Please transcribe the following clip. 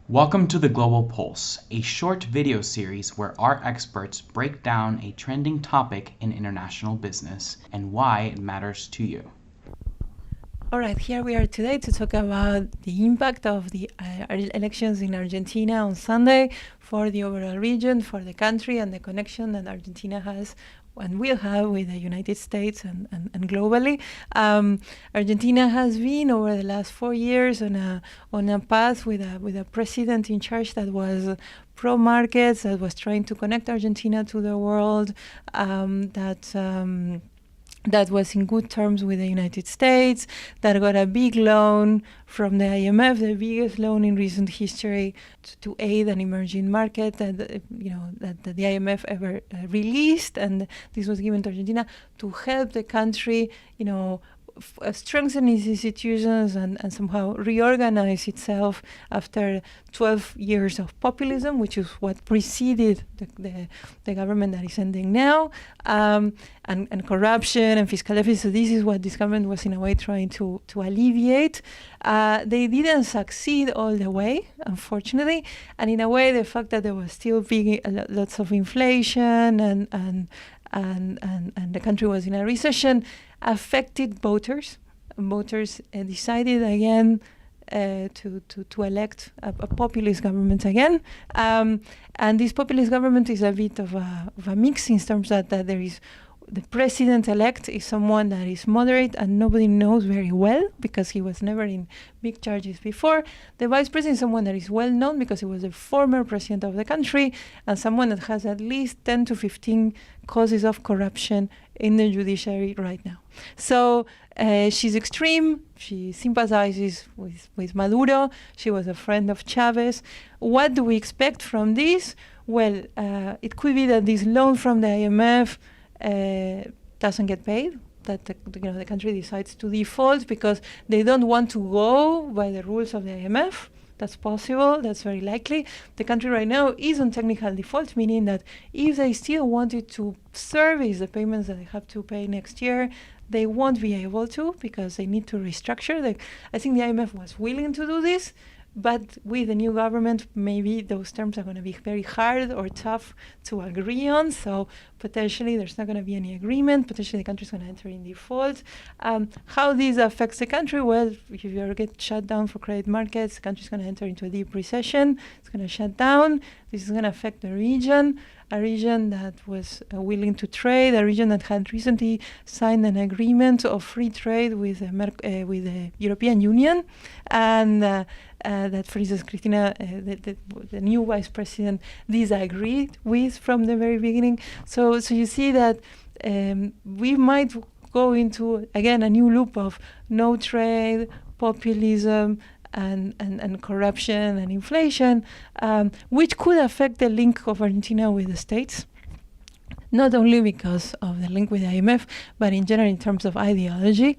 Welcome to the Global Pulse, a short video series where our experts break down a trending topic in international business and why it matters to you. All right, here we are today to talk about the impact of the elections in Argentina on Sunday for the overall region, for the country, and the connection that Argentina has and will have with the United States and globally. Argentina has been over the last 4 years on a path with a president in charge that was pro-markets, that was trying to connect Argentina to the world, that was in good terms with the United States, that got a big loan from the IMF, the biggest loan in recent history to aid an emerging market that the IMF ever released, and this was given to Argentina to help the country, strengthen its institutions and somehow reorganize itself after 12 years of populism, which is what preceded the government that is ending now, and corruption and fiscal deficit. So this is what this government was in a way trying to alleviate. They didn't succeed all the way, unfortunately, and in a way the fact that there was still lots of inflation and the country was in a recession affected voters. Voters decided again to elect a populist government again. And this populist government is a bit of a mix in terms that there is the president-elect is someone that is moderate and nobody knows very well because he was never in big charges before. The vice president is someone that is well known because he was the former president of the country and someone that has at least 10 to 15 causes of corruption in the judiciary right now. So she's extreme. She sympathizes with Maduro. She was a friend of Chavez. What do we expect from this? Well, it could be that this loan from the IMF doesn't get paid, that the country decides to default because they don't want to go by the rules of the IMF. That's possible, that's very likely. The country right now is on technical default, meaning that if they still wanted to service the payments that they have to pay next year, they won't be able to because they need to restructure. I think the IMF was willing to do this, but with the new government, maybe those terms are going to be very hard or tough to agree on. So potentially there's not going to be any agreement. Potentially the country's going to enter in default. How this affects the country? Well, if you ever get shut down for credit markets, the country's going to enter into a deep recession. It's going to shut down. This is going to affect the region, a region that was willing to trade, a region that had recently signed an agreement of free trade with the European Union, and that, for instance, Cristina, the new vice president, disagreed with from the very beginning. So you see that we might go into, again, a new loop of no trade, populism, and corruption and inflation, which could affect the link of Argentina with the States. Not only because of the link with the IMF, but in general in terms of ideology.